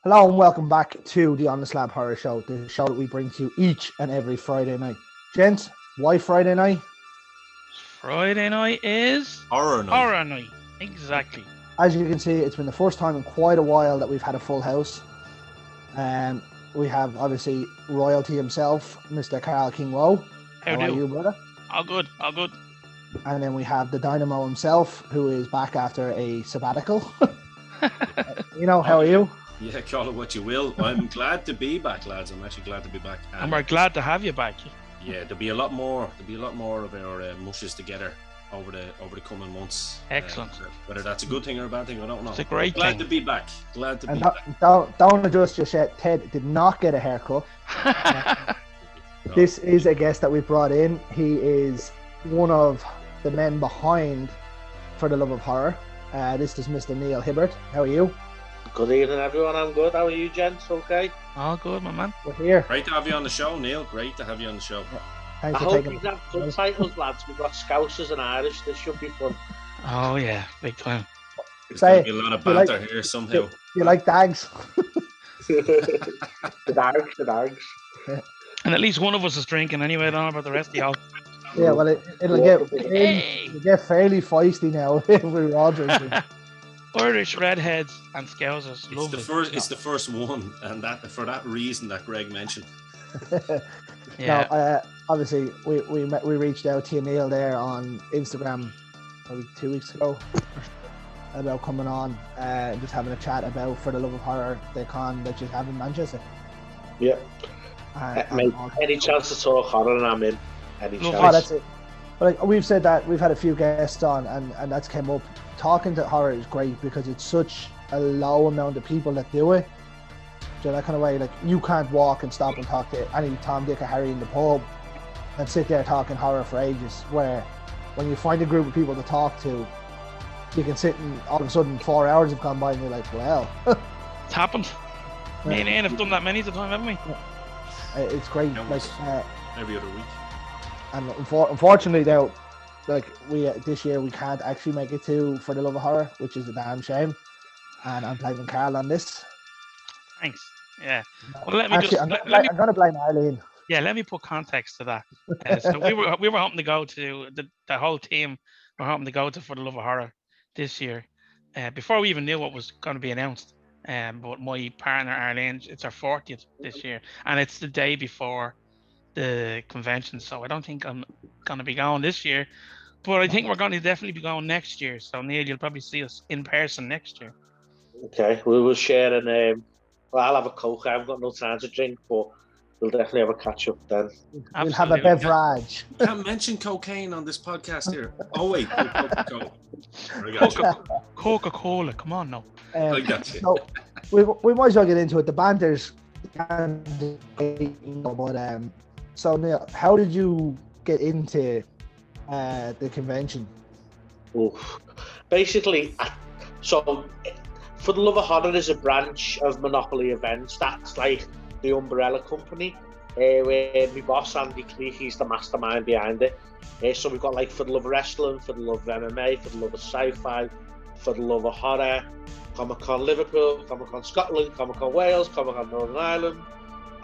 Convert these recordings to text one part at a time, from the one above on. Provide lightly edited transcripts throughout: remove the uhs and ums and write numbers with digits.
Hello and welcome back to the On the Slab Horror Show, the show that we bring to you each and every Friday night. Gents, why Friday night? Friday night is Horror night. horror night. Exactly. As you can see, it's been the first time in quite a while that we've had a full house. We have obviously royalty himself, Mr. Carl King Woe. How are do? you, brother? All good. All good. And then we have the Dynamo himself, who is back after a sabbatical. How are you? Yeah, call it what you will. I'm glad to be back, lads. I'm actually glad to be back. And we're glad to have you back. Yeah, there'll be a lot more. There'll be a lot more of our mushes together over the coming months. Excellent. Whether that's a good thing or a bad thing, I don't know. It's a great glad thing. to be back. Glad to And be back. don't adjust just yet. Ted did not get a haircut. No. This is a guest that we brought in. He is one of the men behind For the Love of Horror. This is Mr. Neil Hibbert. How are you? Good evening, everyone. I'm good. How are you, gents? Okay. All good, my man. We're here. Great to have you on the show, Neil. Great to have you on the show. Thanks I for hope taking we have subtitles, lads. We've got Scousers and Irish. This should be fun. Oh yeah, big time. There's Say going to be a lot of you like- banter here somehow. You like dags? the dogs. And at least one of us is drinking anyway. I don't know about the rest of y'all. Yeah, well, it'll get fairly feisty now if we're all drinking. Irish redheads and Scousers. It's the first one, and that for that reason that Greg mentioned. Yeah. No, obviously, we reached out to you, Neil, there on Instagram probably 2 weeks ago about coming on, just having a chat about For the Love of Horror, the con that you have in Manchester. Yeah. Mate, and any chance to talk horror and I'm in. Any Lovely. chance. Oh, that's it. But like, we've said that we've had a few guests on, and that's came up. Talking to horror is great because it's such a low amount of people that do it. So that kind of way, like, you can't walk and stop and talk to any Tom, Dick, or Harry in the pub and sit there talking horror for ages. Where when you find a group of people to talk to, you can sit and all of a sudden 4 hours have gone by and you're like, well, It's happened. Me and Ian have done that many a time, haven't we? it's great. Almost. Like, Every other week. and unfortunately now, like, we this year we can't actually make it to For the Love of Horror, which is a damn shame. And I'm blaming Carl on this. Thanks. Yeah. Well, let me Actually, just I'm let going to blame Eileen. me put context to that. So we were hoping to go to the whole team. We're hoping to go to For the Love of Horror this year, before we even knew what was going to be announced. But my partner Arlene, it's our 40th this year, and it's the day before the convention. So I don't think I'm going to be going this year, but I think we're going to definitely be going next year. So Neil, you'll probably see us in person next year. Okay, we will share an. Well, I'll have a Coke. I've got no time to drink, but we'll definitely have a catch up then. We'll have a Absolutely. beverage. You can't mention cocaine on this podcast here. Oh wait, Coca-Cola, come on now. Like that shit. So we might as well get into it. The banter's, so Neil, how did you get into the convention? Oof. Basically, so For the Love of Horror is a branch of Monopoly Events. That's like the umbrella company. Where my boss Andy Cleek, he's the mastermind behind it. So we've got like For the Love of Wrestling, For the Love of MMA, For the Love of Sci-Fi, For the Love of Horror, Comic-Con Liverpool, Comic-Con Scotland, Comic-Con Wales, Comic-Con Northern Ireland,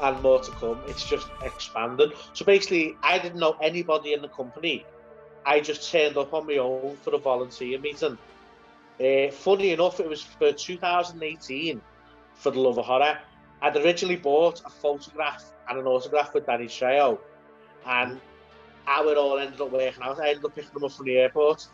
and more to come. It's just expanded. So basically, I didn't know anybody in the company. I just turned up on my own for a volunteer meeting. Funny enough, it was for 2018 For the Love of Horror. I'd originally bought a photograph and an autograph with Danny Trejo, and how it all ended up working out, I ended up picking them up from the airport.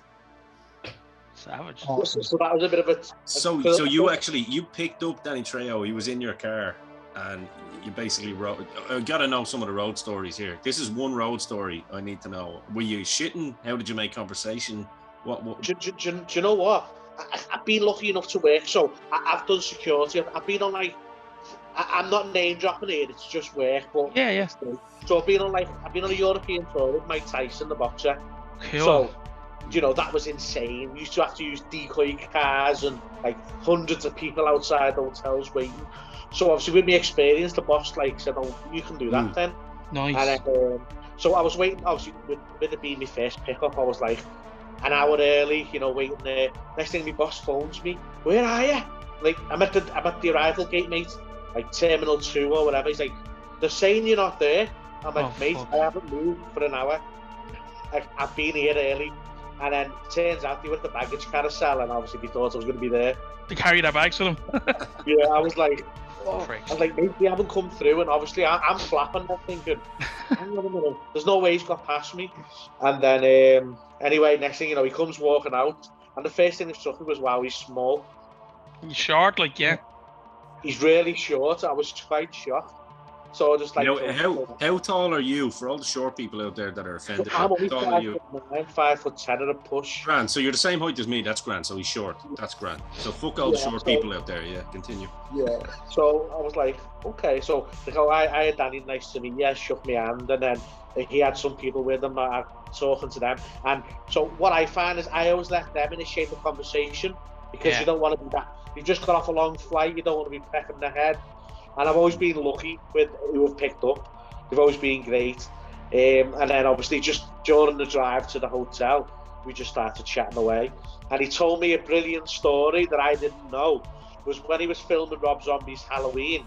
Savage. Awesome. So that was a bit of a. So you picked up Danny Trejo. He was in your car, and you basically rode. I gotta know some of the road stories here. This is one road story I need to know. Were you shitting? How did you make conversation? What? Do you know what? I've been lucky enough to work, so I've done security. I've been on like. I'm not name dropping here. It's just work, but Yeah. So I've been on a European tour with Mike Tyson, the boxer. Cool. So, that was insane. We used to have to use decoy cars and like hundreds of people outside hotels waiting. So obviously with my experience, the boss said, "Oh, you can do that then." Nice. And so I was waiting. Obviously with it being my first pickup, I was like, an hour early, you know, waiting there. Next thing, my boss phones me. Where are you? Like, I'm at the arrival gate, mate. Like Terminal 2 or whatever. He's like, they're saying you're not there. I'm like, mate, fuck. I haven't moved for an hour. I've been here early. And then turns out they were at the baggage carousel, and obviously they thought I was going to be there. They carry their bags with them. Yeah, I was like, Pricks. I was like, mate, they haven't come through, and obviously I'm flapping. I'm thinking, hang on a minute, there's no way he's got past me. And then anyway, next thing you know, he comes walking out, and the first thing that struck me was, wow, he's small. He's short, like, yeah. He's really short. I was quite shocked. So I just like, You know, how tall are you? For all the short people out there that are offended, I'm how only tall are you? 5'9", 5'10" at a push. Grand. So you're the same height as me. That's grand. So he's short. That's grand. So fuck all the short people out there. Yeah, continue. Yeah. So I was like, okay. So like, I had Danny, nice to meet you, shook my hand, and then he had some people with him, talking to them. And so what I find is I always let them initiate the conversation, because you don't want to be that. You've just got off a long flight. You don't want to be pecking their head. And I've always been lucky with who have picked up. They've always been great. And then obviously just during the drive to the hotel, we just started chatting away. And he told me a brilliant story that I didn't know. It was when he was filming Rob Zombie's Halloween.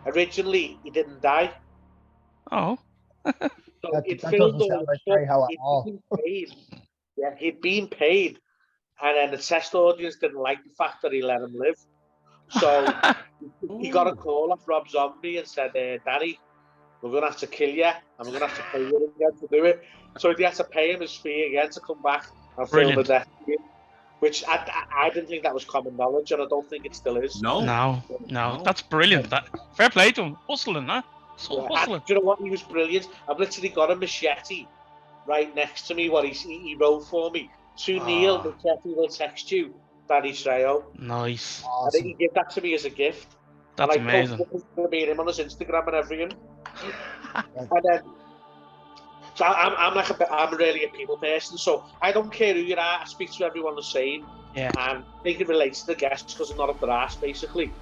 Originally, he didn't die. Oh. So That doesn't sound like very how at all. Yeah, he'd been paid. And then the test audience didn't like the fact that he let him live. So he got a call off Rob Zombie and said, Danny, we're going to have to kill you, and we're going to have to pay you again to do it. So he had to pay him his fee again to come back and film the death scene, which I didn't think that was common knowledge, and I don't think it still is. No. That's brilliant. Fair play to him. Hustling, huh? Hustling. Do you know what? He was brilliant. I've literally got a machete right next to me, what he wrote for me. To Neil, the machete will text you. Danny Trejo. Nice. Awesome. I think he gave that to me as a gift. That's amazing. I me and him on his Instagram and everything. And then, so I'm really a people person. So I don't care who you are. I speak to everyone the same. Yeah. And they can relate to the guests because I'm not up their ass, basically.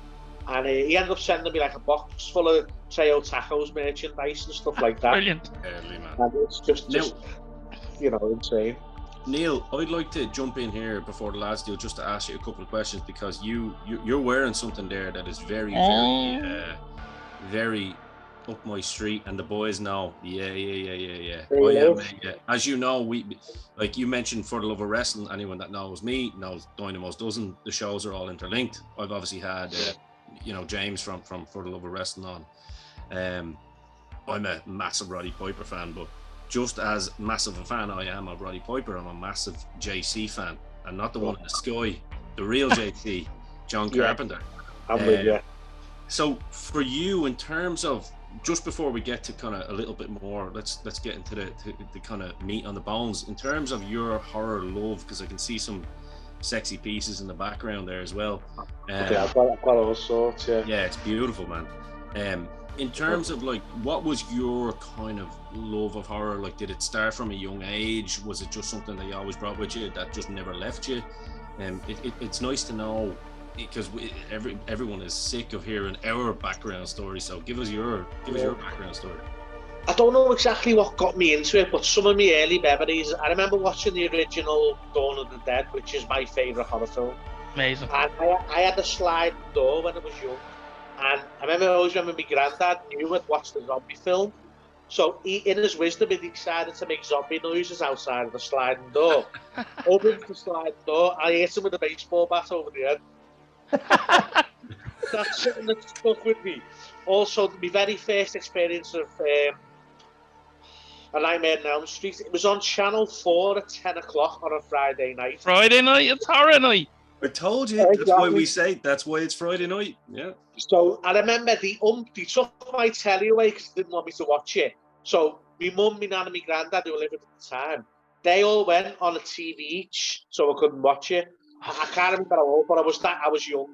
And he ended up sending me like a box full of Trejo Tacos merchandise and stuff like that. Brilliant. And it's just you know, insane. Neil, I'd like to jump in here before the lads do, just to ask you a couple of questions, because you're wearing something there that is very up my street, and the boys know. Yeah. As you know, we, like you mentioned, For the Love of Wrestling. Anyone that knows me knows Dynamo's Dozen. The shows are all interlinked. I've obviously had James from For the Love of Wrestling on. I'm a massive Roddy Piper fan, but just as massive a fan I am of Roddy Piper, I'm a massive JC fan, and not the one in the sky, the real JC, John Carpenter. I'm with you. So for you, in terms of, just before we get to kind of a little bit more, let's get into the kind of meat on the bones, in terms of your horror love, because I can see some sexy pieces in the background there as well. I've got all sorts, yeah, it's beautiful, man. In terms of like, what was your kind of love of horror? Like, did it start from a young age? Was it just something that you always brought with you that just never left you? It's nice to know, because everyone is sick of hearing our background story. So give us your background story. I don't know exactly what got me into it, but some of my early memories. I remember watching the original Dawn of the Dead, which is my favourite horror film. Amazing. And I had a sliding door when I was young. And I always remember my granddad knew I'd watched the zombie film. So he, in his wisdom, he decided to make zombie noises outside of the sliding door. Opens the sliding door, I hit him with a baseball bat over the head. That's something that stuck with me. Also, my very first experience of A Nightmare on Elm Street, it was on Channel 4 at 10 o'clock on a Friday night. Friday night, it's horror night. I told you, that's why we say, that's why it's Friday night. Yeah. So I remember they took my telly away because they didn't want me to watch it. So my mum, my nan and my granddad, who were living at the time, they all went on a TV each, so I couldn't watch it. I can't remember how old, but I was young.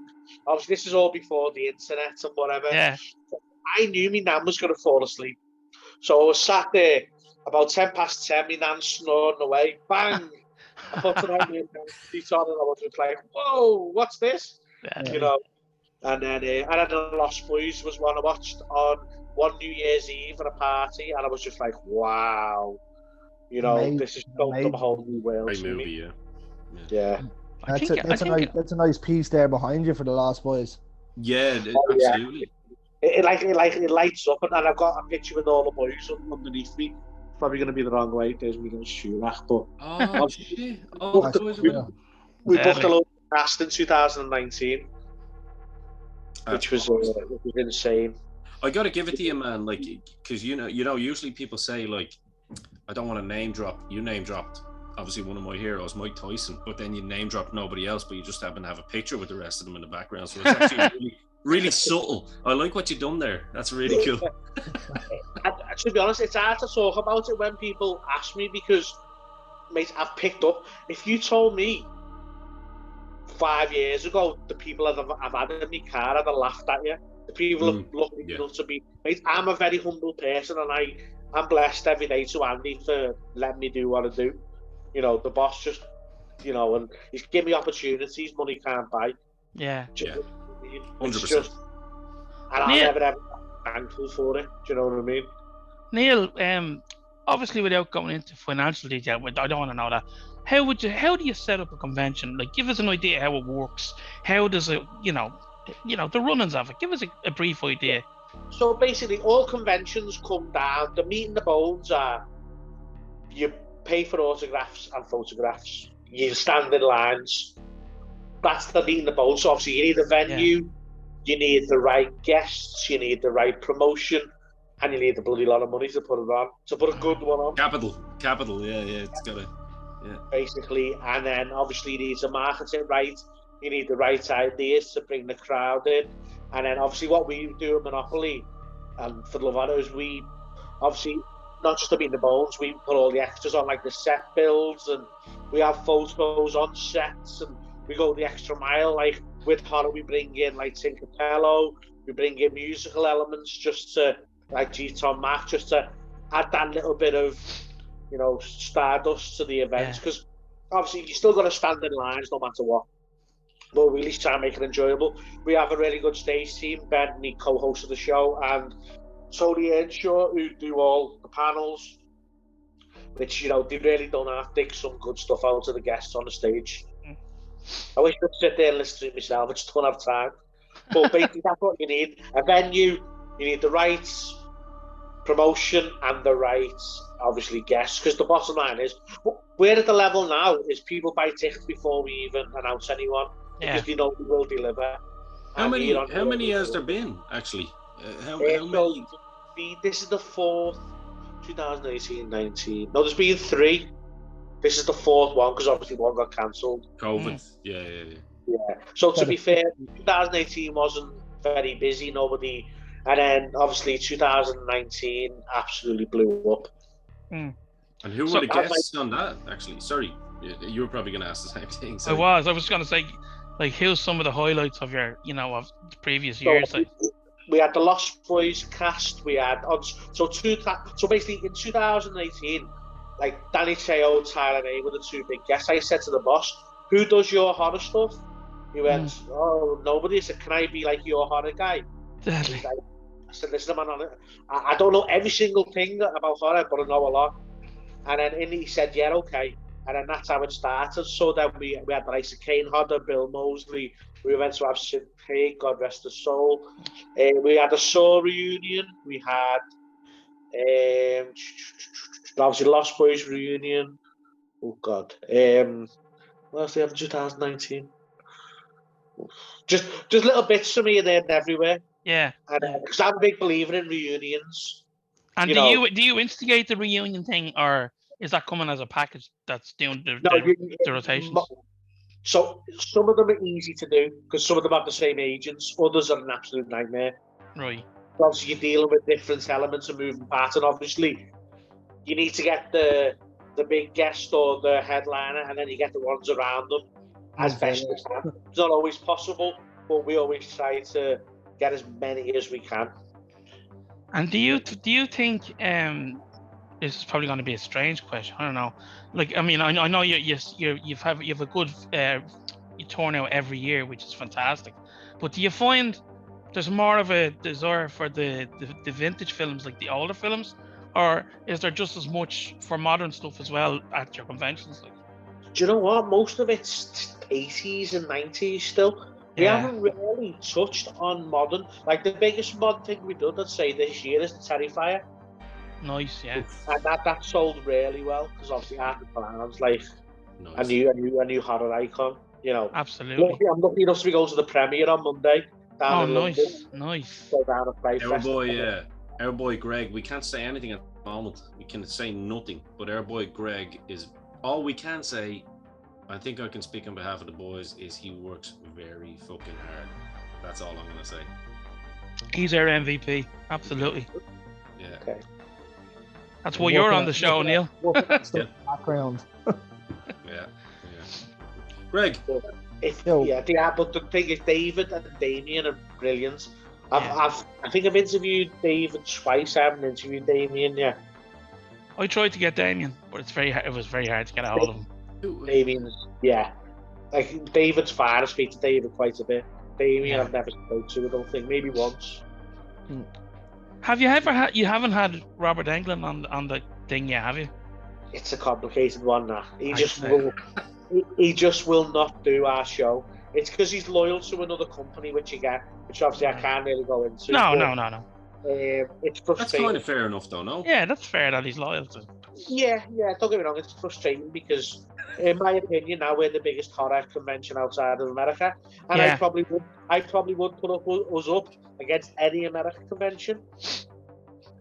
Obviously, this is all before the internet and whatever. Yeah. I knew my nan was going to fall asleep. So I was sat there about 10 past 10, my nan snoring away. Bang! I put it on and I was just like, whoa, what's this? Yeah. You know. And then The Lost Boys was one I watched on one New Year's Eve at a party, and I was just like, wow. You know, Amazing, this has opened up a whole new world Great to me. movie, yeah. Yeah. That's a nice piece there behind you for the Lost Boys. Yeah, Oh, yeah. absolutely. It lights up, and I've got a picture with all the boys underneath me. Probably going to be the wrong way. There's me going to shoot that, but Oh shit! Oh, That's the boys are cool. winning. we booked Deadly. a load of cast in 2019, which was insane. I gotta give it to you, man. Like, because you know, usually people say like, I don't want to name drop. You name dropped obviously one of my heroes, Mike Tyson, but then you name drop nobody else, but you just happen to have a picture with the rest of them in the background. So it's actually really subtle. I like what you've done there. That's really cool. To be honest, it's hard to talk about it when people ask me because, mate, I've picked up. If you told me 5 years ago the people I've had in my car, I'd have laughed at you. The people have looked at me to be. Mate, I'm a very humble person, and I'm blessed every day to Andy for letting me do what I do. You know, the boss just, you know, and he's given me opportunities money can't buy. Yeah. Yeah. It's 100%. just, and I'm never ever thankful for it. Do you know what I mean? Neil, obviously without going into financial detail, I don't want to know that. How do you set up a convention? Like, give us an idea how it works. How does it, you know, the runnings of it? Give us a brief idea. So basically, all conventions come down. The meat and the bones are you pay for autographs and photographs. You stand in lines. That's the meat and the bones. So obviously, you need a venue, you need the right guests, you need the right promotion, and you need a bloody lot of money to put it on, to put a good one on. Capital, yeah, it's gotta, yeah. Basically, and then obviously you need to market it right. You need the right ideas to bring the crowd in, and then obviously what we do at Monopoly and for the Lovatos, we obviously not just the meat and the bones, we put all the extras on, like the set builds, and we have photos on sets, and we go the extra mile. Like with horror, we bring in like Tim Capello, we bring in musical elements just to, like G-Tom Mac, just to add that little bit of, you know, stardust to the events, because obviously you still got to stand in lines no matter what. But we at least try and make it enjoyable. We have a really good stage team. Ben, the co-host of the show, and Tony Earnshaw, who do all the panels, which, you know, they really don't have to dig some good stuff out of the guests on the stage. I wish I could sit there and listen to it myself. I just don't have time. But basically, that's what you need. A venue, you need the rights, promotion, and the rights, obviously, guests. Because the bottom line is, we're at the level now is people buy tickets before we even announce anyone, because they know we will deliver. How many has there been, actually? How many? This is the fourth, 2018-19. No, there's been 3. This is the 4th one, because obviously one got cancelled. COVID, yeah. So to be fair, 2018 wasn't very busy, nobody, and then obviously 2019 absolutely blew up. And who were the guests on that, actually? Sorry, you were probably going to ask the same thing. Sorry. I was going to say, like, here's some of the highlights of your, you know, of the previous years. We had the Lost Boys cast. We had so basically in 2018, like Danny Trejo, Tyler A were the 2 big guests. I said to the boss, "Who does your horror stuff?" He went, "Oh, nobody." I said, "Can I be like your horror guy?" I said, "Listen, man, I don't know every single thing about horror, but I know a lot." And then he said, "Yeah, okay." And then that's how it started. So then we had the likes of Kane Hodder, Bill Moseley. We went to have Sid Haig, God rest his soul. We had a Saw reunion. We had obviously Lost Boys reunion. Oh God. What else did we have in 2019? Just little bits for me there and everywhere. Yeah. Because I'm a big believer in reunions. And do you instigate the reunion thing, or is that coming as a package that's doing the rotations? So some of them are easy to do because some of them have the same agents. Others are an absolute nightmare. Right. Obviously, you're dealing with different elements of moving parts, and obviously, you need to get the big guest or the headliner, and then you get the ones around them as best as can. It's not always possible, but we always try to get as many as we can. And do you think this is probably going to be a strange question? I don't know. Like, I mean, I know you have a good turnout every year, which is fantastic. But do you find there's more of a desire for the vintage films, like the older films, or is there just as much for modern stuff as well at your conventions? Like, Do you know what? Most of it's 80s and 90s still. We Yeah. haven't really touched on modern. Like the biggest mod thing we've done, I'd say, this year is the Terrifier. nice, yeah. And that sold really well because obviously Art of Clown's like a Nice. new horror icon. You know, Absolutely. I'm lucky enough to be going to the premiere on Monday down Oh, in London. nice. Go down to Fright Fest. Our boy Greg, we can't say anything at the moment. We can say nothing. But our boy Greg is all we can say. I think I can speak on behalf of the boys. Is he works very fucking hard. That's all I'm gonna say. He's our MVP. Absolutely. Yeah. Okay. That's why you're on the show, Neil. Background. Yeah. Greg. But the thing is, David and Damien are brilliant. I think I've interviewed David twice. I haven't interviewed Damien yet. I tried to get Damien, but it was very hard to get a hold of him. Damien's, like David's fine. I speak to David quite a bit. Damien, I've never spoken to. I don't think, maybe once. Have you ever had? You haven't had Robert Englund on the thing yet, have you? It's a complicated one. Now he just will not do our show. It's because he's loyal to another company, which obviously I can't really go into. No. It's frustrating. That's kind of fair enough, though, no? Yeah, that's fair that he's loyal to. Yeah. Don't get me wrong. It's frustrating because, in my opinion, now we're the biggest horror convention outside of America, and I probably would put us up against any American convention.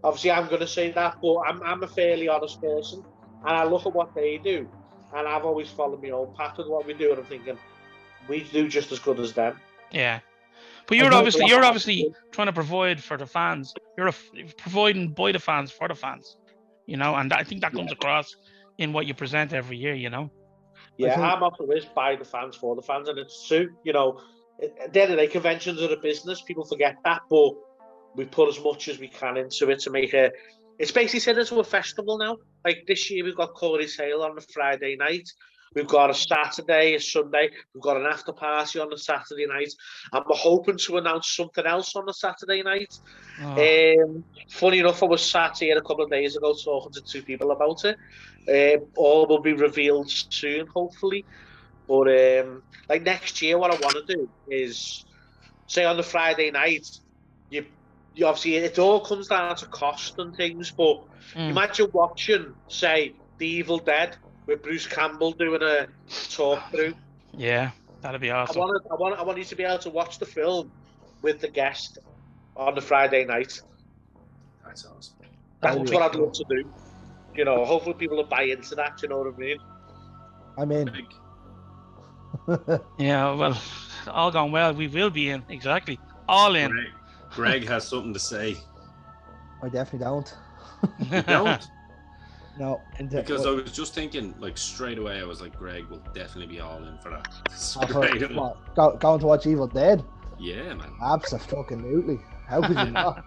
Obviously, I'm going to say that, but I'm a fairly honest person, and I look at what they do, and I've always followed my own path with what we do, and I'm thinking we do just as good as them. Yeah. But you're obviously trying to provide for the fans. You're providing by the fans for the fans, you know, and I think that comes across in what you present every year, you know. Yeah, I'm optimist by the fans for the fans, and it's true. You know, at the end of the day, conventions are a business. People forget that, but we put as much as we can into it to make it. It's basically set into a festival now. Like this year, we've got Corey's Sale on a Friday night. We've got a Saturday, a Sunday. We've got an after party on the Saturday night. And we're hoping to announce something else on the Saturday night. Funny enough, I was sat here a couple of days ago talking to two people about it. All will be revealed soon, hopefully. But like next year, what I want to do is, say on the Friday night, you obviously, it all comes down to cost and things, but imagine watching, say, The Evil Dead, with Bruce Campbell doing a talk through. Yeah, that'd be awesome. I want you to be able to watch the film with the guest on the Friday night. That's awesome. That's what I'd love to do. You know, hopefully people will buy into that. You know what I mean? I'm in. Yeah, well, all gone well. We will be in, exactly. All in. Greg has something to say. I definitely don't. You don't? No. Because I was just thinking, like, straight away, I was like, Greg will definitely be all in for that. Going to watch Evil Dead? Yeah, man. Absolutely. How could you not?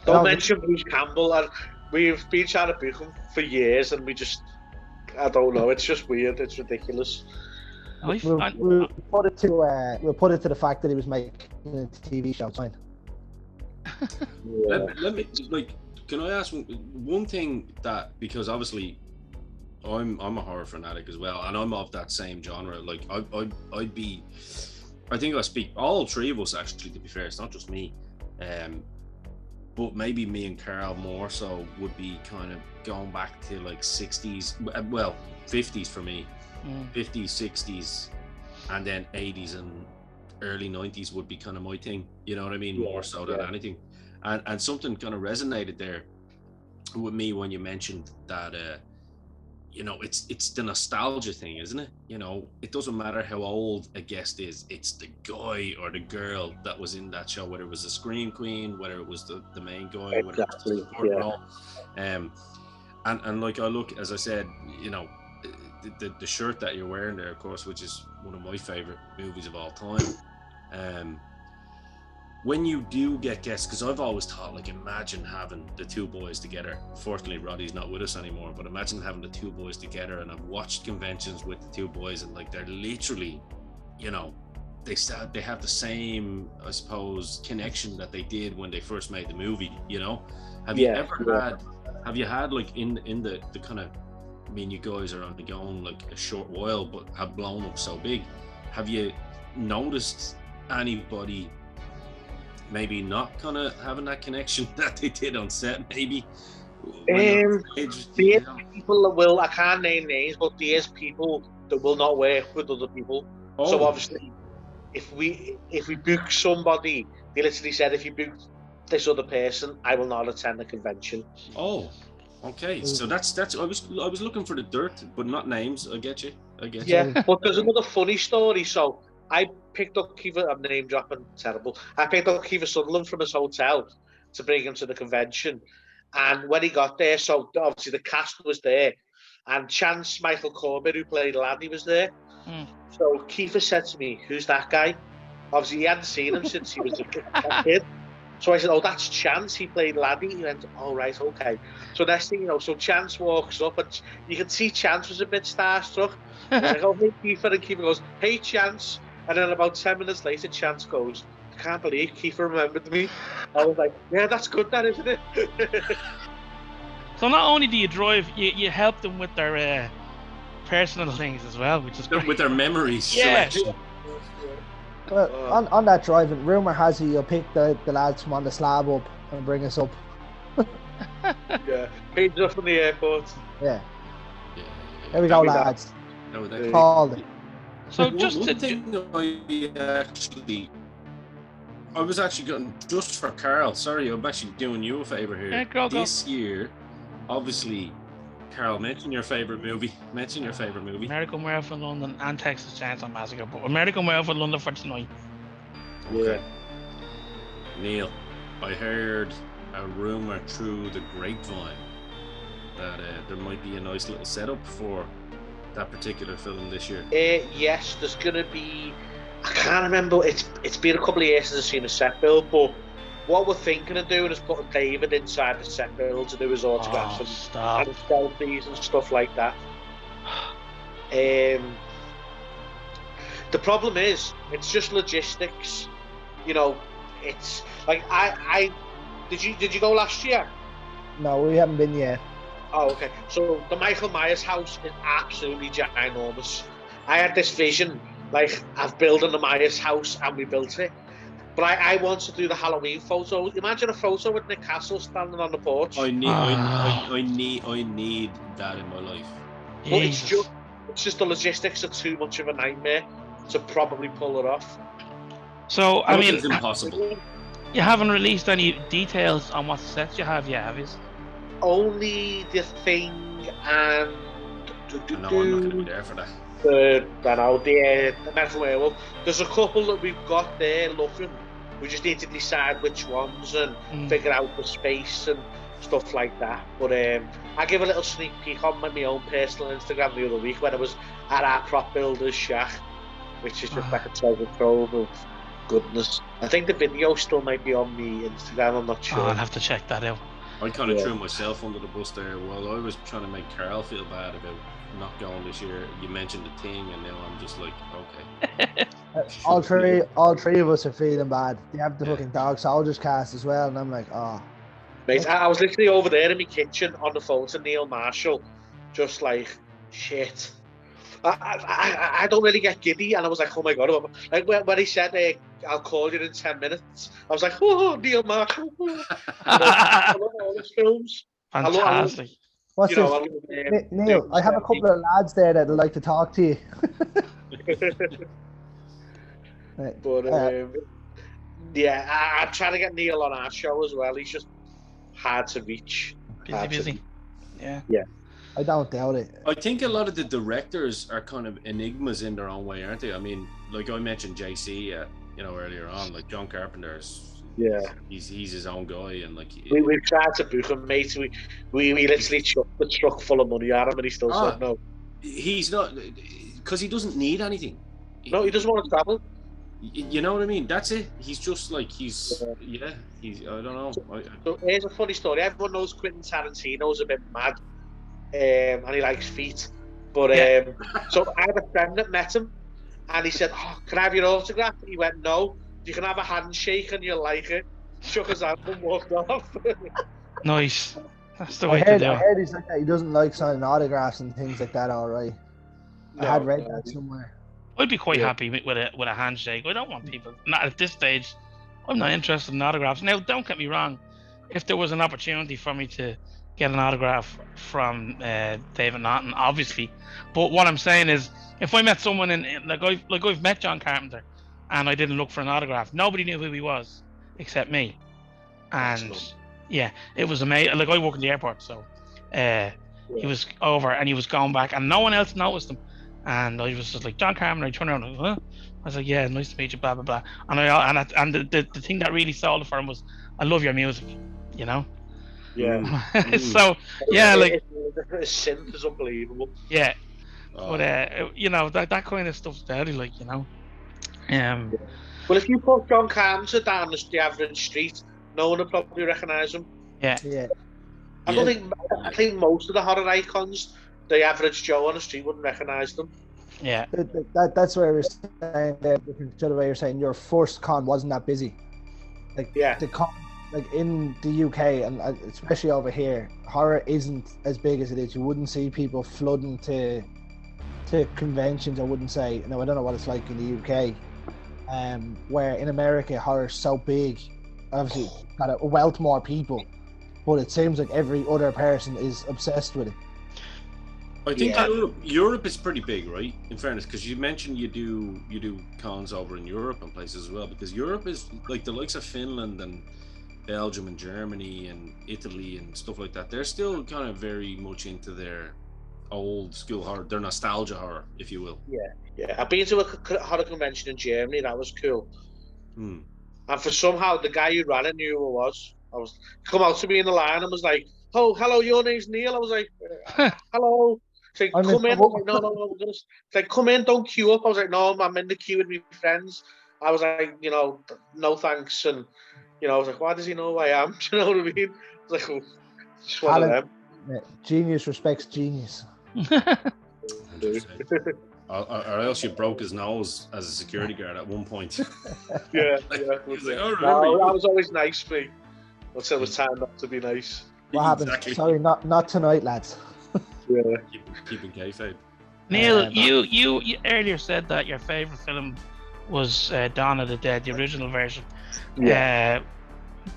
Don't mention Bruce Campbell. And we've been trying to book him for years, and I don't know. It's just weird. It's ridiculous. We'll put it to the fact that he was making a TV show. Fine. Let me can I ask one thing that, because obviously I'm a horror fanatic as well, and I'm of that same genre. Like I think I speak all three of us actually. To be fair, it's not just me, but maybe me and Carl more so would be kind of going back to like 60s, well 50s for me, 50s, 60s, and then 80s and early 90s would be kind of my thing. You know what I mean? More so than anything. And something kind of resonated there with me when you mentioned that, you know, it's the nostalgia thing, isn't it? You know, it doesn't matter how old a guest is, it's the guy or the girl that was in that show, whether it was the Scream Queen, whether it was the main guy, whether it was the supporting role. And like I look, as I said, you know, the shirt that you're wearing there, of course, which is one of my favorite movies of all time. When you do get guests, because I've always thought, like, imagine having the two boys together. Fortunately, Roddy's not with us anymore, but imagine having the two boys together. And I've watched conventions with the two boys, and like they're literally, you know, they have the same, I suppose, connection that they did when they first made the movie. You know, have you ever had have you had like in the kind of, I mean, you guys are only going like a short while, but have blown up so big. Have you noticed anybody maybe not kind of having that connection that they did on set? Maybe. There's people that will. I can't name names, but there's people that will not work with other people. Oh. So obviously, if we book somebody, they literally said, if you book this other person, I will not attend the convention. Oh, okay. So that's I was looking for the dirt, but not names. I get you. Yeah, but there's another funny story. So I picked up Kiefer. I'm name dropping, terrible. I picked up Kiefer Sutherland from his hotel to bring him to the convention, and when he got there, so obviously the cast was there, and Chance Michael Corbett, who played Laddie, was there. So Kiefer said to me, "Who's that guy?" Obviously, he hadn't seen him since he was a kid. So I said, "Oh, that's Chance. He played Laddie." He went, "Oh, right, okay." So next thing you know, so Chance walks up, and you can see Chance was a bit starstruck. I was like, "Oh, hey, Kiefer," and Kiefer goes, "Hey, Chance." And then about 10 minutes later, Chance goes, "I can't believe Kiefer remembered me." I was like, "Yeah, that's good, that, isn't it?" So not only do you drive, you help them with their personal things as well, which is great. With their memories. Yeah. Selection. Well, on that driving, rumour has it you'll pick the lads from on the slab up and bring us up. Yeah, picked up from the airport. Yeah. There we go, lads. Called it. So one thing I was actually going just for Carl. Sorry, I'm actually doing you a favour here. Yeah, go. This year, obviously, Carl, mention your favourite movie. American Werewolf in London and Texas Chainsaw Massacre, but American Werewolf in London for tonight. Okay. Neil, I heard a rumour through the grapevine that there might be a nice little setup for that particular film this year. Yes, there's gonna be. I can't remember. It's been a couple of years since I've seen a set build, but what we're thinking of doing is putting David inside the set build to do his autographs and selfies and stuff like that. The problem is, it's just logistics. You know, it's like I did you go last year? No, we haven't been yet. Oh, okay. So the Michael Myers house is absolutely ginormous. I had this vision, like, of building the Myers house, and we built it. But I want to do the Halloween photo. Imagine a photo with Nick Castle standing on the porch. I need that in my life. But it's just the logistics are too much of a nightmare to probably pull it off. So I mean, it's impossible. You haven't released any details on what sets you have yet, have you? Only the Thing and No, I'm not going to be there for that. The American Werewolf. There's a couple that we've got there looking. We just need to decide which ones and figure out the space and stuff like that. But I gave a little sneak peek on my own personal Instagram the other week when I was at our prop builder's shack, which is just like a treasure trove of goodness. I think the video still might be on the Instagram, I'm not sure. I'll have to check that out. I kind of threw myself under the bus there while I was trying to make Carl feel bad about not going this year. You mentioned the Thing, and now I'm just like, okay. All three of us are feeling bad. They have the fucking Dog Soldiers cast as well, and I'm like, oh. Mate, I was literally over there in my kitchen on the phone to Neil Marshall, just like, shit. I don't really get giddy, and I was like, oh my god. Like when he said, I'll call you in 10 minutes, I was like, oh, Neil Marshall. I love all his films. Fantastic. What's this? Neil, I have a couple of lads there that'd like to talk to you. But I'm trying to get Neil on our show as well. He's just hard to reach. Busy. Yeah. I don't doubt it. I think a lot of the directors are kind of enigmas in their own way, aren't they? I mean, like I mentioned JC, earlier on, like John Carpenter's. Yeah, he's his own guy, and like we've tried to book him, mate. We literally chucked the truck full of money at him, and he still said no. He's not, because he doesn't need anything. No, he doesn't want to travel. You know what I mean? That's it. He's just like he's I don't know. So here's a funny story. Everyone knows Quentin Tarantino's a bit mad, and he likes feet. But so I had a friend that met him, and he said, "Oh, can I have your autograph?" He went, "No. You can have a handshake and you'll like it." Shook his hand and walked off. Nice. That's the I way to heard, do I it. heard he's like that. He doesn't like signing autographs and things like that. All right, I had read that somewhere. I'd be quite happy with a handshake. I don't want people. Not at this stage. I'm not interested in autographs. Now, don't get me wrong. If there was an opportunity for me to get an autograph from David Naughton, obviously. But what I'm saying is, if I met someone like I've met John Carpenter, and I didn't look for an autograph, nobody knew who he was except me. And yeah, it was amazing. Like I work in the airport, so he was over and he was going back, and no one else noticed him. And I was just like, John Carpenter. I turned around, and huh? I was like, yeah, nice to meet you, blah blah blah. And the thing that really sold it for him was, I love your music, you know. Yeah. So yeah, like his synth is unbelievable. Yeah, but you know that kind of stuff's dirty, like, you know. Well, if you put John Carpenter down the average street, no one would probably recognise him. Yeah. I think most of the horror icons, the average Joe on the street wouldn't recognise them. Yeah. That's what I was saying there. The other way you're saying your first con wasn't that busy. Like the con, like in the UK and especially over here, horror isn't as big as it is. You wouldn't see people flooding to conventions. I wouldn't say. No, I don't know what it's like in the UK. Where in America horror's so big, obviously got a wealth more people, but it seems like every other person is obsessed with it. I think Europe is pretty big, right? In fairness, because you mentioned you do cons over in Europe and places as well. Because Europe is like the likes of Finland and Belgium and Germany and Italy and stuff like that. They're still kind of very much into their old school horror, their nostalgia horror, if you will. Yeah. I've been to a horror convention in Germany. That was cool. And for somehow the guy who ran it knew who I was. Come out to me in the line and was like, "Oh, hello, your name's Neil." I was like, "Hello." It's like, come in. I was like, no. It's like, come in, don't queue up. I was like, no, I'm in the queue with my friends. I was like, you know, no thanks. And, you know, I was like, why does he know who I am? Do you know what I mean? I was like, oh, just one of them. Genius respects genius. Or else you broke his nose as a security guard at one point. Yeah. He's like, oh, no, that was always nice for me. Until it was time not to be nice. What happened? Sorry, not tonight, lads. Yeah. Keeping kayfabe. Neil, you earlier said that your favourite film was Dawn of the Dead, the original version. Yeah.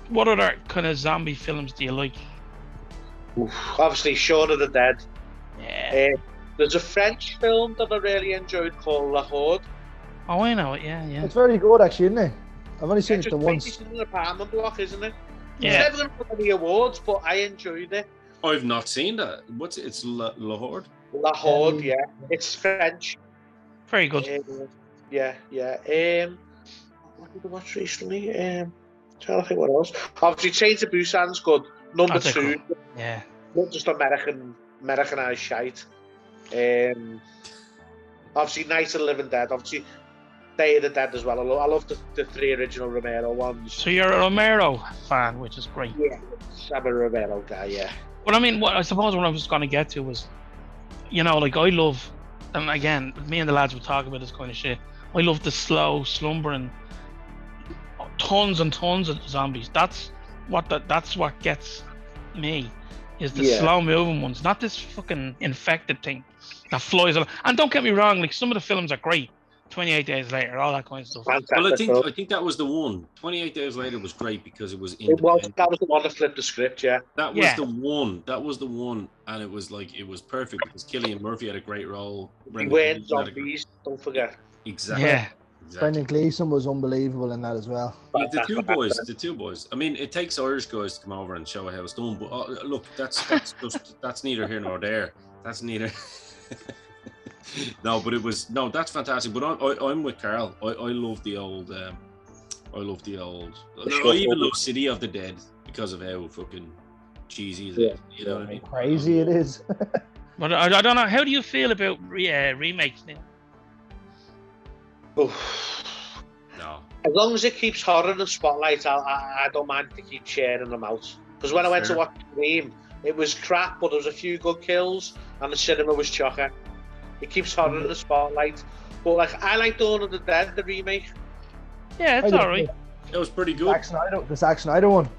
What other kind of zombie films do you like? Obviously, Shaun of the Dead. Yeah. There's a French film that I really enjoyed called La Horde. Oh, I know it. Yeah. It's very good, actually, isn't it? I've only seen it the once. It's in an apartment block, isn't it? Yeah. It's never going to win any awards, but I enjoyed it. I've not seen that. What's it? It's La Horde? La Horde, yeah. It's French. Very good. Yeah. What did I watch recently? Trying to think what else. Obviously, Train to Busan's good. Number 2. Cool. Yeah. Not just Americanized shite. Obviously, Night of the Living Dead. Obviously, Day of the Dead as well. I love the 3 original Romero ones. So you're a Romero fan, which is great. Yeah, I'm a Romero guy, yeah. But I mean, what I suppose what I was going to get to was, you know, like I love, and again, me and the lads will talk about this kind of shit. I love the slow, slumbering, tons and tons of zombies. That's what gets me, is the slow moving ones, not this fucking infected thing that flies along. And don't get me wrong, like some of the films are great. 28 Days Later, all that kind of stuff. Fantastic. Well, I think that was the one. 28 Days Later was great because it was that was the one that flipped the script, yeah. That was the one. That was the one, and it was perfect because Cillian Murphy had a great role. He weren't zombies, don't forget. Exactly. Yeah. Brendan Gleeson was unbelievable in that as well. Yeah, the two boys. I mean, it takes Irish guys to come over and show how it's done. But look, that's neither here nor there. That's neither. No, but that's fantastic. But I'm with Carl. I love the old. I even love City of the Dead because of how fucking cheesy it is. You know what I mean? Crazy it is. But I don't know. How do you feel about remakes now? No. As long as it keeps horror in the spotlight, I don't mind to keep sharing them out. Because when I went to watch Scream, it was crap, but there was a few good kills, and the cinema was chocker. It keeps horror in the spotlight. But like, I like Dawn of the Dead, the remake. Yeah, it's alright. It was pretty good. The Zack Snyder one.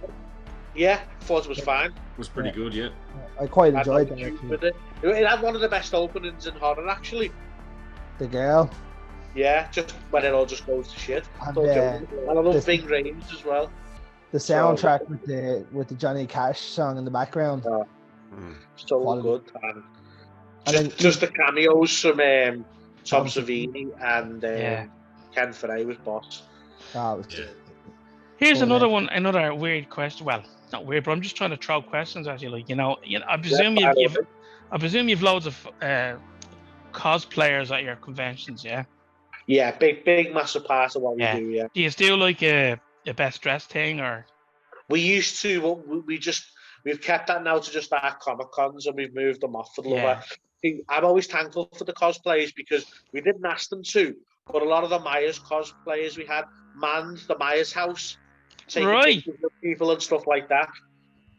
Yeah, thought it was fine. It was pretty good, yeah. I quite Had no enjoyed that. issues Actually. with it. It had one of the best openings in horror, actually. The girl. Yeah, just when it all just goes to shit. And, And I love Bing Rames as well. The soundtrack with the Johnny Cash song in the background. So Quality. good. And just the cameos from Tom Tom Savini and Ken Frey was boss. Oh, it was Here's another one, another weird question. Well, not weird, but I'm just trying to throw questions at you. Like, I presume you've loads of cosplayers at your conventions, yeah? Yeah, big massive part of what we do, yeah. Do you do like a best dressed thing, or? We used to, but we've kept that now to just our Comic Cons, and we've moved them off for the lover. I'm always thankful for the cosplayers because we didn't ask them to, but a lot of the Myers cosplayers we had manned the Myers house, taking pictures of people and stuff like that.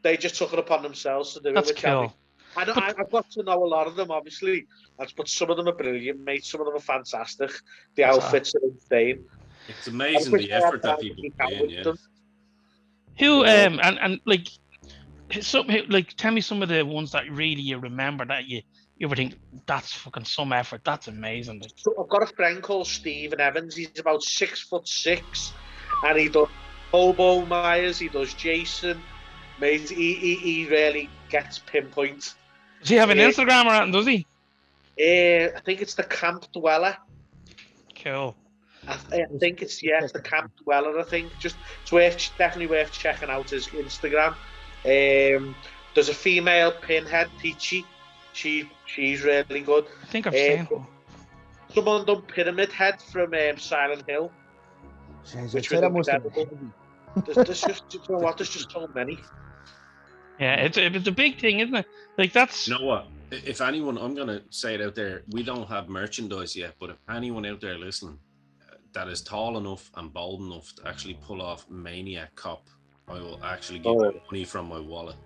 They just took it upon themselves to do That's it. cool. I've got to know a lot of them, obviously, but some of them are brilliant, mate. Some of them are fantastic. The outfits are insane. It's amazing the effort that people put in, yeah. Who and like tell me some of the ones that really you remember that you ever think that's fucking some effort. That's amazing. Like. So I've got a friend called Stephen Evans. He's about 6'6", and he does Hobo Myers. He does Jason. Mate, he really gets pinpoint. Does he have an Instagram or anything? Does he? I think it's the Camp Dweller. Cool. I think it's the Camp Dweller. I think it's definitely worth checking out his Instagram. There's a female pinhead, Peachy. She's really good. I think I've seen her. Someone done Pyramid Head from Silent Hill, which was incredible. There's just so many. Yeah, it's a big thing, isn't it? Like that's. You know what? If anyone, I'm gonna say it out there. We don't have merchandise yet, but if anyone out there listening that is tall enough and bold enough to actually pull off Maniac Cop, I will actually give you money from my wallet.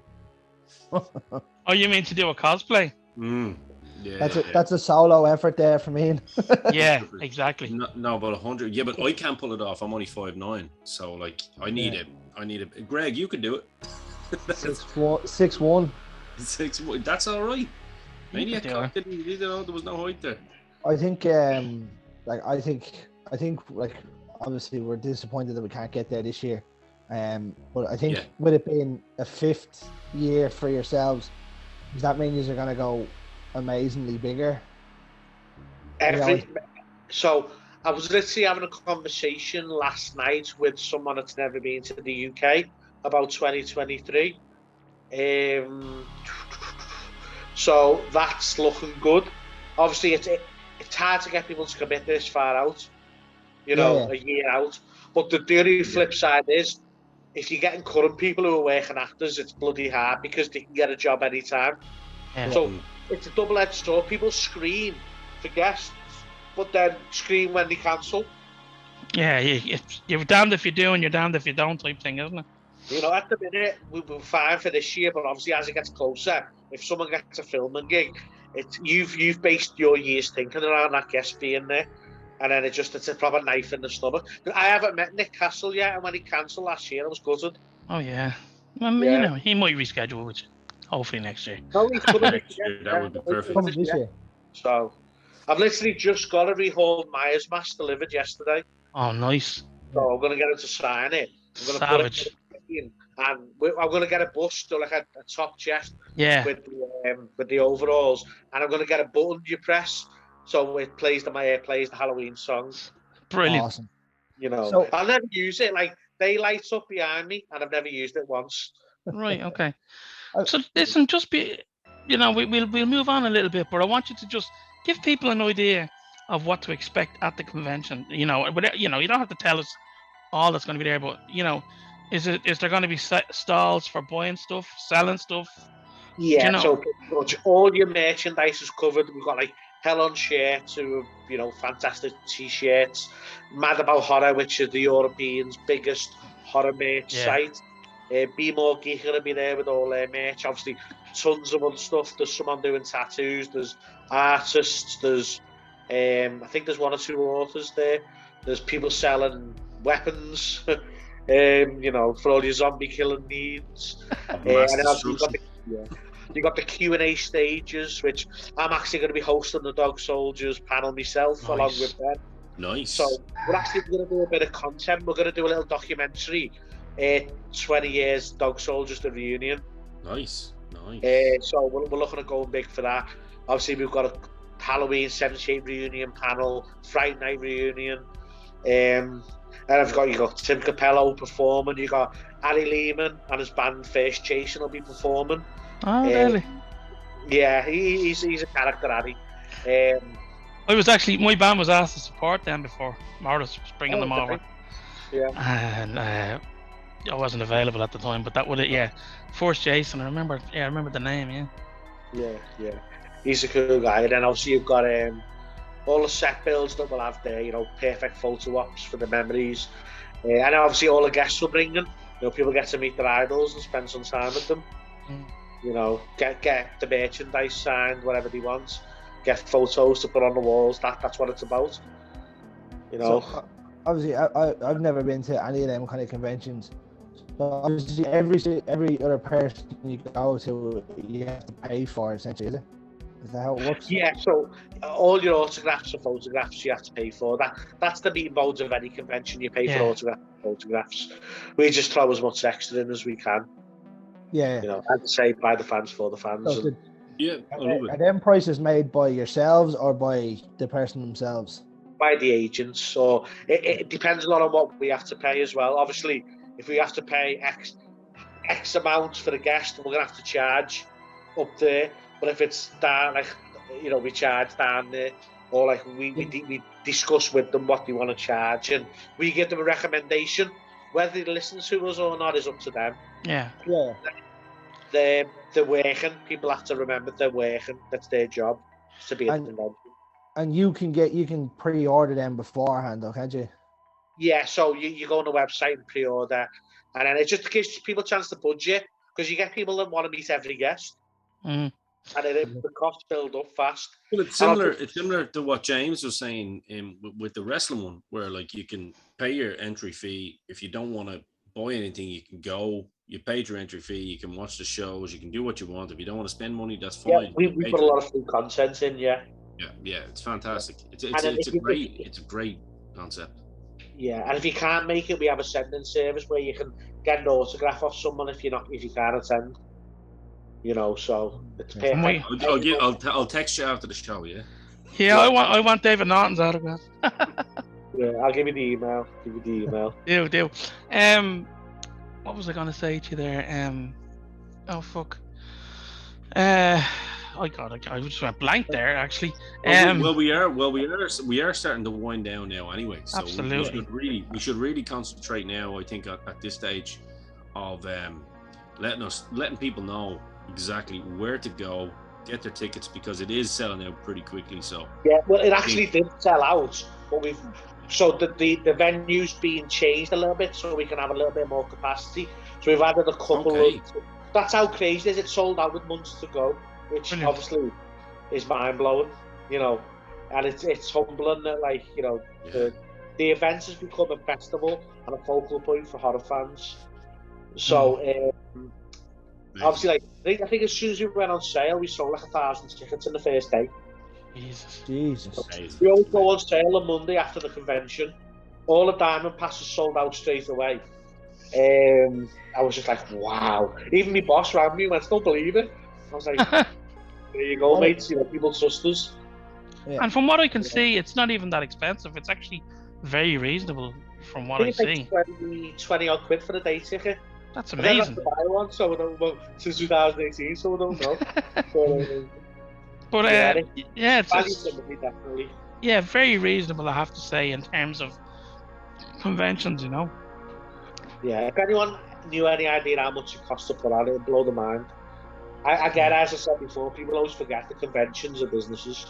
Oh, you mean to do a cosplay? Yeah, that's a solo effort there for me. Yeah, exactly. No, but 100. Yeah, but I can't pull it off. I'm only 5'9", so like I need it. Greg, you can do it. 6'1". 6'1". That's all right. Maniac Cop didn't. There was no height there. I think, I think, obviously we're disappointed that we can't get there this year. But I think with it being a 5th year for yourselves, does that mean you're going to go amazingly bigger? So I was literally having a conversation last night with someone that's never been to the UK about 2023. So that's looking good. Obviously, it's hard to get people to commit this far out, a year out. But the only flip side is, if you're getting current people who are working actors, it's bloody hard because they can get a job anytime. Yeah. So it's a double-edged sword. People scream for guests, but then scream when they cancel. Yeah, you're damned if you do and you're damned if you don't type thing, isn't it? At the minute, we're fine for this year, but obviously as it gets closer, if someone gets a filming gig, you've based your year's thinking around that guest being there. And then it's a proper knife in the stomach. I haven't met Nick Castle yet, and when he cancelled last year, I was gutted. Oh yeah, well, he might reschedule, which hopefully next year. No, he's coming next year. That would be perfect. This year. So, I've literally just got a rehauled Myers mask delivered yesterday. Oh, nice. So I'm going to get him to sign it. I'm going to Savage. put it in, and I'm going to get a bust, so like a top chest. Yeah. With the overalls, and I'm going to get a button you press. So it plays the Halloween song. Brilliant. Awesome. So, I'll never use it. Like, they light up behind me, and I've never used it once. Right. Okay. So listen, just be, we'll move on a little bit, but I want you to just give people an idea of what to expect at the convention. You don't have to tell us all that's going to be there, but is there going to be stalls for buying stuff, selling stuff? Yeah. So pretty much all your merchandise is covered. We've got like Hell on shirts, who fantastic t-shirts. Mad About Horror, which is the Europeans' biggest horror merch site. Be More Geek gonna be there with all their merch. Obviously, tons of other stuff. There's someone doing tattoos. There's artists. There's I think there's 1 or 2 authors there. There's people selling weapons. You know, for all your zombie killing needs. Of And mass then obviously destruction. you got the Q&A stages, which I'm actually going to be hosting the Dog Soldiers panel myself, along with Ben. Nice. So we're actually going to do a bit of content. We're going to do a little documentary, 20 years Dog Soldiers, the reunion. Nice. So we're looking at going big for that. Obviously, we've got a Halloween 78 reunion panel, Friday night reunion. And you got Tim Capello performing. You got Ali Lehman and his band First Jason will be performing. Oh, really? Yeah, he's a character, Ali. My band was asked to support them before Morris was bringing them over. Yeah. And I wasn't available at the time, but that would it. First Jason, I remember the name. Yeah. He's a cool guy. And then obviously you've got all the set builds that we'll have there. You know, perfect photo ops for the memories. And obviously all the guests we're bringing. You know, people get to meet their idols and spend some time with them. You know, get the merchandise signed, whatever they want. Get photos to put on the walls. That's what it's about. You know. So, obviously, I've never been to any of them kind of conventions. So obviously, every other person you go to, you have to pay for, essentially, is it? Is that how it works? Yeah. So all your autographs and photographs you have to pay for. That's the meat and bones of any convention. You pay for photographs. We just throw as much extra in as we can. Yeah. You know, I'd say by the fans for the fans. So I love it. Are them prices made by yourselves or by the person themselves? By the agents. So it depends a lot on what we have to pay as well. Obviously, if we have to pay X amount for the guest, we're gonna have to charge up there. But if it's down, like, you know, we charge down there, or like we discuss with them what they want to charge, and we give them a recommendation. Whether they listen to us or not is up to them. Yeah. They're working. People have to remember they're working. That's their job, to be at the convention. And you can pre-order them beforehand, though, can't you? Yeah, so you go on the website and pre-order, and then it just gives people a chance to budget, because you get people that want to meet every guest, and the costs build up fast. Well, it's similar to what James was saying with the wrestling one, where like you can pay your entry fee. If you don't want to buy anything, you can go. You paid your entry fee. You can watch the shows. You can do what you want. If you don't want to spend money, that's fine. Yeah, we put a lot of free content in. Yeah, it's fantastic. It's a great concept. Yeah, and if you can't make it, we have a sending service where you can get an autograph off someone if you can't attend. You know, so it's perfect. I'll text you after the show. Yeah. Yeah, I want David Norton's autograph. Yeah, I'll give you the email. Do. What was I going to say to you there? Oh fuck. I just went blank there actually. We are starting to wind down now anyway. So absolutely. we should really concentrate now. I think at this stage of letting people know exactly where to go, get their tickets, because it is selling out pretty quickly. So yeah, well, it actually did sell out, but the venue's being changed a little bit so we can have a little bit more capacity. So we've added a couple of. That's how crazy it is. It sold out with months to go, which obviously is mind blowing, you know, and it's humbling that, like, you know, the event has become a festival and a focal point for horror fans. So obviously, like, I think as soon as we went on sale, we sold like 1,000 tickets in the first day. Jesus. We always go on sale on Monday after the convention. All the diamond passes sold out straight away. I was just like, wow. Even my boss rang me and went, don't believe it. I was like, there you go, mates. You know, people trust us. Yeah. And from what I can see, it's not even that expensive. It's actually very reasonable from what I've seen. 20 odd quid for a day ticket. That's amazing. I have to buy one, so we don't know, since 2018, so we don't know. But it's definitely. Yeah, very reasonable, I have to say, in terms of conventions, you know. Yeah, if anyone knew any idea how much it costs to put on, it would blow their mind. I get, as I said before, people always forget the conventions are businesses.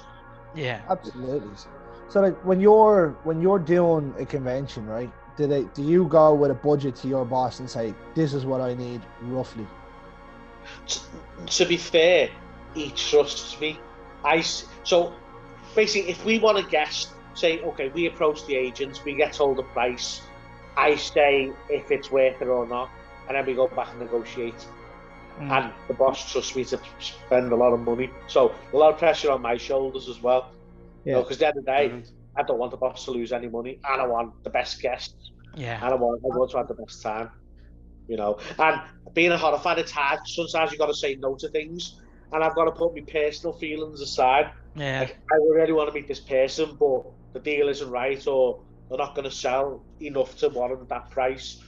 Yeah, absolutely. So, like, when you're doing a convention, right? Do you go with a budget to your boss and say, "This is what I need, roughly"? To be fair, he trusts me. So basically, if we want a guest, say, okay, we approach the agents, we get told the price. I say if it's worth it or not, and then we go back and negotiate. And the boss trusts me to spend a lot of money, so a lot of pressure on my shoulders as well. Yeah. Because at the end of the day, I don't want the boss to lose any money, and I want the best guests. Yeah. And I want to have the best time. And being a horror fan, it's hard. Sometimes you got to say no to things, and I've got to put my personal feelings aside. Yeah. Like, I really want to meet this person, but the deal isn't right, or they're not going to sell enough to warrant that price.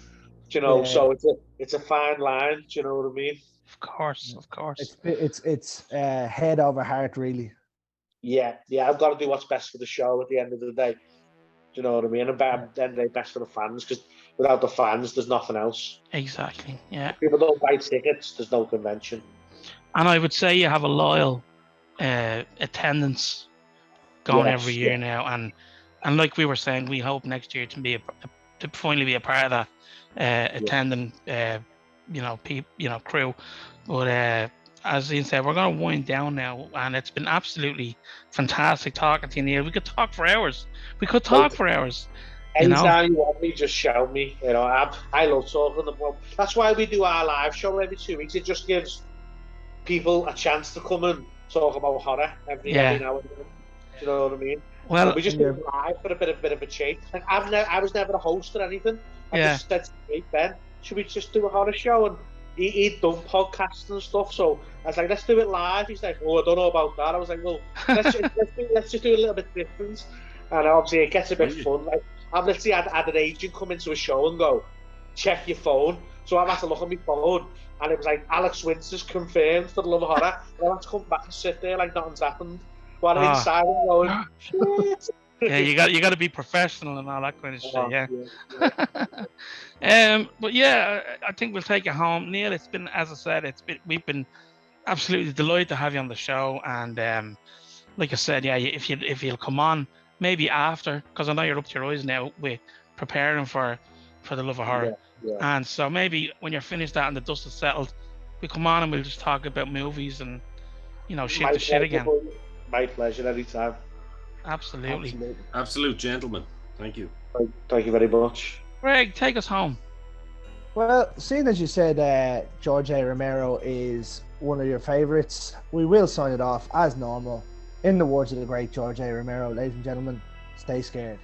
So it's a fine line. Do you know what I mean? Of course. It's head over heart, really. Yeah. I've got to do what's best for the show at the end of the day. Do you know what I mean? And at the end of the day, best for the fans, because without the fans, there's nothing else. Exactly. Yeah. If people don't buy tickets, there's no convention. And I would say you have a loyal attendance going every year now, and like we were saying, we hope next year to finally be a part of that attending crew. But as Ian said, we're going to wind down now, and it's been absolutely fantastic talking to you, Neil. We could talk for hours. Anytime you want me, just shout me. I love talking about. That's why we do our live show every 2 weeks. It just gives people a chance to come and talk about horror every now and then. Do you know what I mean? Well, we just do it live for a bit of a change. Like I was never a host or anything. I just said to Ben, should we just do a horror show? And he'd done podcasts and stuff, so I was like, let's do it live. He's like, oh, I don't know about that. I was like, well, let's just do a little bit different. And obviously it gets a bit fun. Like, I've literally had an agent come into a show and go, check your phone. So I've had to look at my phone, and it was like, Alex Winter's confirmed for the love of horror. And I had to come back and sit there like nothing's happened. While I'm inside and going, shit. Yeah, you got to be professional and all that kind of shit. But yeah, I think we'll take it home, Neil. It's been, as I said, we've been absolutely delighted to have you on the show, and like I said, if you'll come on maybe after, because I know you're up to your eyes now with preparing for the love of horror, and so maybe when you're finished that and the dust is settled, we come on and we'll just talk about movies and shoot the shit again. My pleasure, anytime. Absolutely. Absolute gentleman. Thank you. Thank you very much. Greg, take us home. Well, seeing as you said George A. Romero is one of your favourites, we will sign it off as normal. In the words of the great George A. Romero, ladies and gentlemen, stay scared.